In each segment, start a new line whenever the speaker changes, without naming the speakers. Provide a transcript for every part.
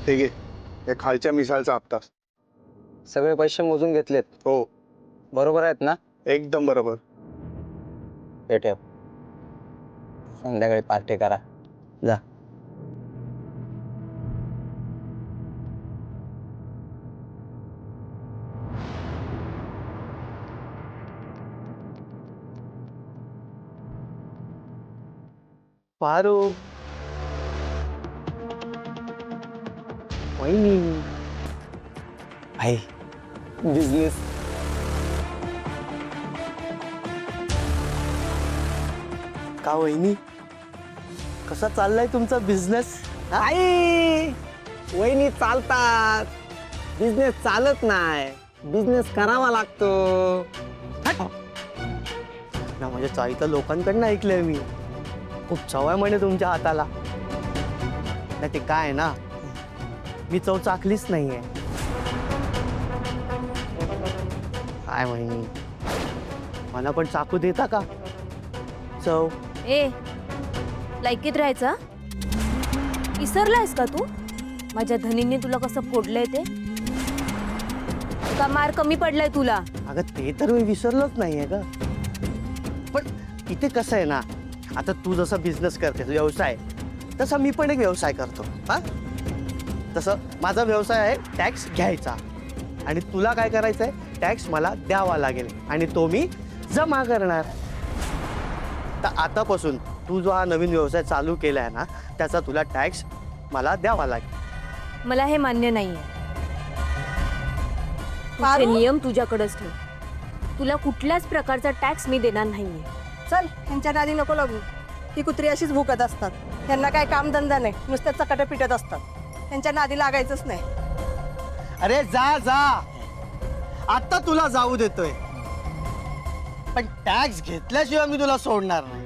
ठीक आहे, या खालच्या मिसालचा हप्ता.
सगळे पैसे मोजून घेतलेत.
हो,
बरोबर आहेत ना?
एकदम बरोबर.
हे ठेव. संध्याकाळी पार्टी करा. जा.
पारू, वहिनी,
भाई बिझनेस.
का वहिनी, कसा चाललाय तुमचा बिझनेस?
आई वहिनी चालतात. बिझनेस चालत नाही, बिझनेस करावा लागतो.
ना म्हणजे चाई तर लोकांकडनं ऐकलंय मी. खूप चव आहे म्हणे तुमच्या हाताला. नाही ते काय आहे ना, मी चव चाकलीच नाहीये. काय वहिनी, मला पण चाकू देता का चव?
ए लायकीत राहायचा विसरलायस का तू? माझ्या धनींनी तुला कसं फोडलंय ते? का मार कमी पडलाय तुला?
अगं ते तर मी विसरलोच नाहीये का. पण इथे कसं आहे ना, आता तू जसा बिझनेस करतेस व्यवसाय, तसा मी पण एक व्यवसाय करतो. हा, तसं माझा व्यवसाय आहे टॅक्स घ्यायचा, आणि तुला काय करायचं आहे, टॅक्स मला द्यावा लागेल आणि तो मी जमा करणार. तर आतापासून तू जो हा नवीन व्यवसाय चालू केलाय ना, त्याचा तुला टॅक्स मला द्यावा लागेल.
मला हे मान्य नाहीये. तुझे नियम तुझ्याकडेच ठेव. तुला कुठल्याच प्रकारचा टॅक्स मी देणार नाहीये.
चल, ह्यांच्या नादी नको लागू. ही कुत्री अशीच भुकत असतात. त्यांना काय कामधंदा नाही, नुसत्या चकाट्या पिटत असतात. त्यांच्या नादी लागायचंच नाही.
अरे जा जा, आता तुला जाऊ देतोय, पण टॅक्स घेतल्याशिवाय मी तुला सोडणार नाही.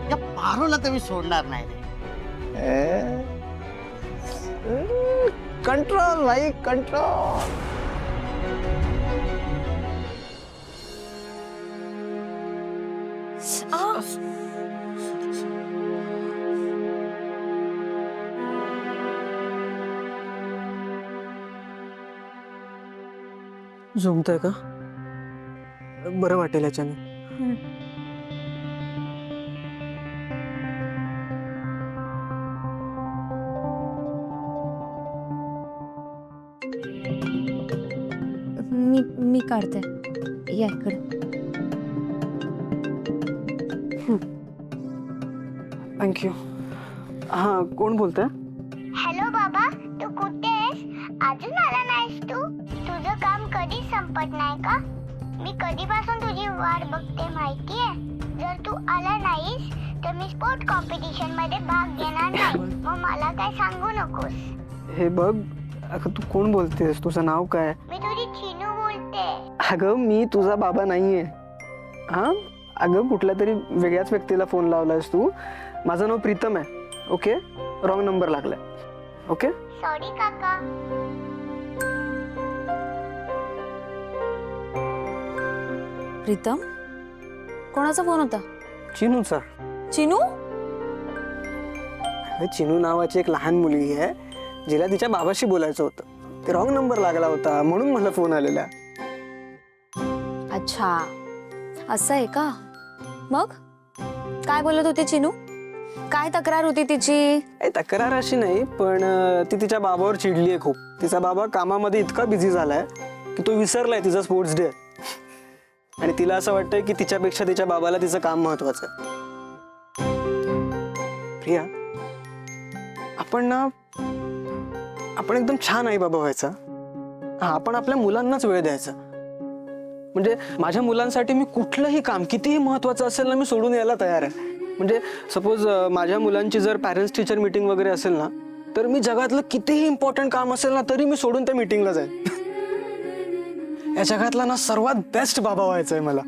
या पारोला तर मी सोडणार नाही रे.
कंट्रोल भाई, कंट्रोल.
झोमतंय का? बरं वाटेल याच्याने.
मी काढते. या इकडे.
थँक्यू. हां, कोण बोलतंय?
हॅलो बाबा, तू कुठे आहेस? अजून आला नाहीस तू? तुझं काम कधी संपत नाही का? मी कधीपासून तुझी वाट बघते माहितीये. जर तू आला नाहीस तर मी स्पोर्ट कॉम्पिटिशन मध्ये भाग घेणार नाही. मग मला काय सांगू नकोस.
हे बघ, अगं तू कोण बोलतेस? तुझं नाव काय?
मी तुझी चिनू बोलते.
अगं मी तुझा बाबा नाहीये. हां, अगं कुठल्या तरी वेगळ्याच व्यक्तीला फोन लावलायस तू. माझं नाव प्रीतम आहे. ओके, रॉंग नंबर लागलाय. ओके,
सॉरी काका.
प्रीतम, कोणाचा फोन होता?
चिनूचा.
चिनू?
अगं चिनू नावाची एक लहान मुलगी आहे, जिला तिच्या बाबाशी बोलायचं होतं. ते रॉंग नंबर लागला होता, म्हणून मला फोन आलेला.
अच्छा, असं आहे का? मग काय बोलत होती चिनू? काय तक्रार होती तिची?
तक्रार अशी नाही, पण ती तिच्या बाबावर चिडली आहे खूप. तिचा बाबा कामामध्ये इतका बिझी झालाय की तो विसरलाय तिचा स्पोर्ट्स डे. आणि तिला असं वाटतंय की तिच्यापेक्षा तिच्या बाबाला तिचं काम महत्वाचं आहे. प्रिया, आपण एकदम छान आई बाबा व्हायचा. आपण आपल्या मुलांनाच वेळ द्यायचा. म्हणजे माझ्या मुलांसाठी मी कुठलंही काम कितीही महत्वाचं असेल ना, मी सोडून यायला तयार आहे. म्हणजे सपोज माझ्या मुलांची जर पॅरेंट्स टीचर मीटिंग वगैरे असेल ना, तर मी जगातलं कितीही इम्पॉर्टंट काम असेल ना, तरी मी सोडून त्या मीटिंगला जाईन. या जगातला ना सर्वात बेस्ट बाबा व्हायचंय मला.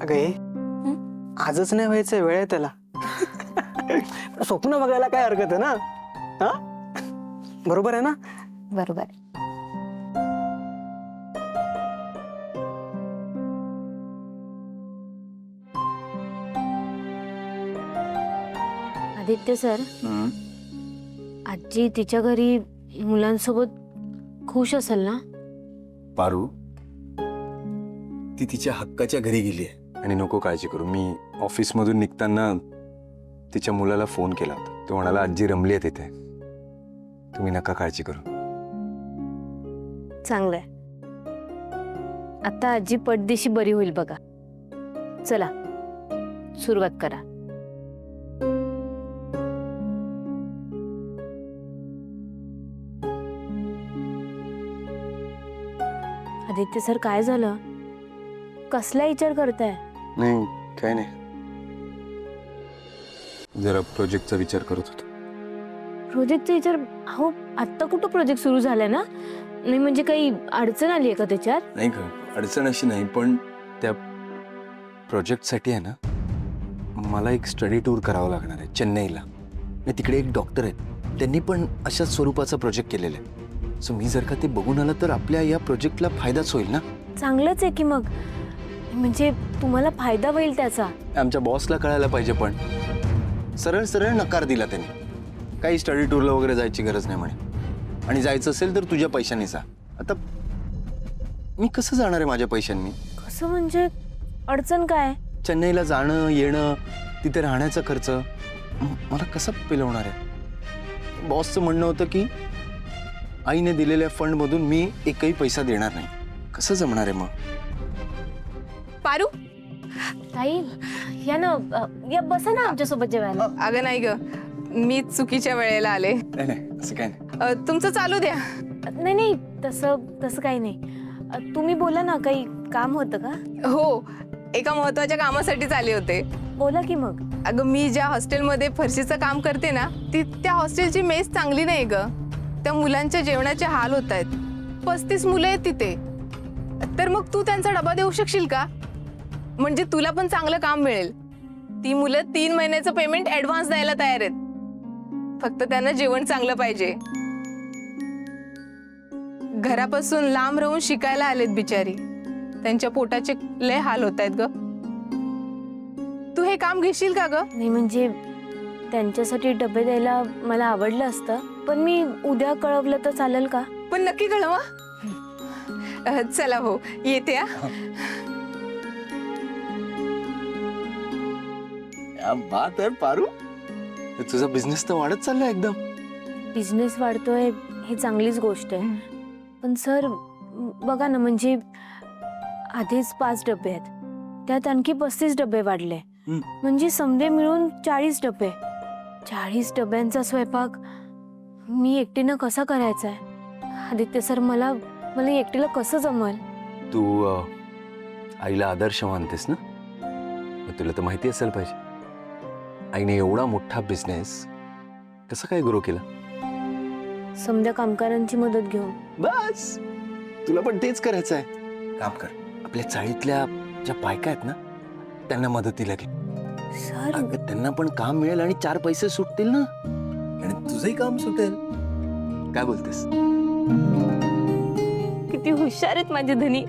अगं आजच नाही व्हायचंय, वेळ आहे त्याला. स्वप्न बघायला काय हरकत आहे ना? हा, बरोबर आहे ना?
बरोबर. आदित्य सर, आजी तिच्या घरी मुलांसोबत खुश असेल ना?
पारू, ती तिच्या हक्काच्या घरी गेली आहे आणि नको काळजी करू. मी ऑफिसमधून निघताना तिच्या मुलाला फोन केला होता. तो म्हणाला आजी रमली आहे तिथे, तुम्ही नका काळजी करू.
चांगलंय. आता आजी पटदिशी बरी होईल बघा. चला सुरुवात करा. आदित्य सर, काय झालं? कसला विचार करताय?
नाही, काय नाही, जरा प्रोजेक्टचा विचार करत होतो.
प्रोजेक्टचा विचार? अहो, आत्ता कुठं प्रोजेक्ट सुरू झालाय ना? नाही म्हणजे काही अडचण आली आहे का त्याच्यात?
नाही का, अडचण अशी नाही, पण त्या प्रोजेक्टसाठी आहे ना, मला एक स्टडी टूर करावं लागणार आहे चेन्नईला. आणि तिकडे एक डॉक्टर आहेत, त्यांनी पण अशाच स्वरूपाचा प्रोजेक्ट केलेला आहे. सो मी जर का ते बघून आलं तर आपल्या या प्रोजेक्टला फायदाच होईल ना.
चांगलंच आहे की मग. म्हणजे तुम्हाला फायदा होईल त्याचा.
आमच्या बॉसला कळायला पाहिजे. पण सरळ सरळ नकार दिला त्याने. काही स्टडी टूरला वगैरे जायची गरज नाही म्हणे, आणि जायचं असेल तर तुझ्या पैशांनी जा. आता मी कसं जाणार आहे माझ्या पैशांनी?
कसं म्हणजे? अडचण काय?
चेन्नईला जाणं येणं, तिथे राहण्याचा खर्च मला कसा पेलवणार आहे? बॉसचं म्हणणं होतं की आईने दिलेल्या फंडमधून मी एकही पैसा देणार नाही. कसं जमणार आहे मग?
पारू,
ताई या ना, या बसा ना आमच्यासोबत जेवायला.
अगं नाही ग, मी चुकीच्या वेळेला आले.
नाही नाही, असं काय नाही.
तुमचं चालू द्या.
नाही नाही, तसं काही नाही. तुम्ही बोला ना, काही काम होतं का?
हो, एका महत्वाच्या कामासाठीच आले होते.
बोला की मग.
अगं, मी ज्या हॉस्टेलमध्ये फरशीचं काम करते ना, त्या हॉस्टेलची मेस चांगली नाही ग. त्या मुलांच्या जेवणाचे हाल होत आहेत. 35 मुलं आहेत तिथे. तर मग तू त्यांचा डबा देऊ शकशील का? म्हणजे तुला पण चांगलं काम मिळेल. ती मुलं 3 महिन्याचं पेमेंट ऍडव्हान्स द्यायला तयार आहेत. फक्त त्यांना जेवण चांगलं पाहिजे. घरापासून लांब राहून शिकायला आलेत बिचारी. त्यांच्या पोटाचे लय हाल होत आहेत ग. तू हे काम घेशील का ग?
नाही म्हणजे त्यांच्यासाठी डबे द्यायला मला आवडलं असतं, पण मी उद्या कळवलं तर चालेल का?
पण नक्की कळवा. चला हो, येते.
बात आहे पारू, तुझा बिझनेस तर वाढत चाललाय एकदम.
बिझनेस वाढतोय हे चांगलीच गोष्ट आहे. पण सर बघा ना, म्हणजे आधीच 5 डबे आहेत, त्यात आणखी 35 डबे वाढले. म्हणजे समजे मिळून 40 डबे. 40 डब्यांचा स्वयंपाक मी एकटीनं कसा करायचा आहे? आदित्य सर, मला एकटीला कसं जमल?
तू आईला आदर्श मानतेस ना, मग तुला तर माहिती असेल पाहिजे आईने एवढा मोठा बिझनेस कसं काय ग्रो केला.
समध्या कामगारांची मदत घेऊन.
बस तुला पण तेच करायचं आहे. काम कर, आपल्या चाळीतल्या ज्या बायका आहेत ना, त्यांना मदतीला घे.
सर
अगं, त्यांना पण काम मिळेल आणि 4 पैसे सुटतील ना, आणि तुझंही काम सुटेल. काय बोलतेस?
किती हुशार आहेत माझे धनी.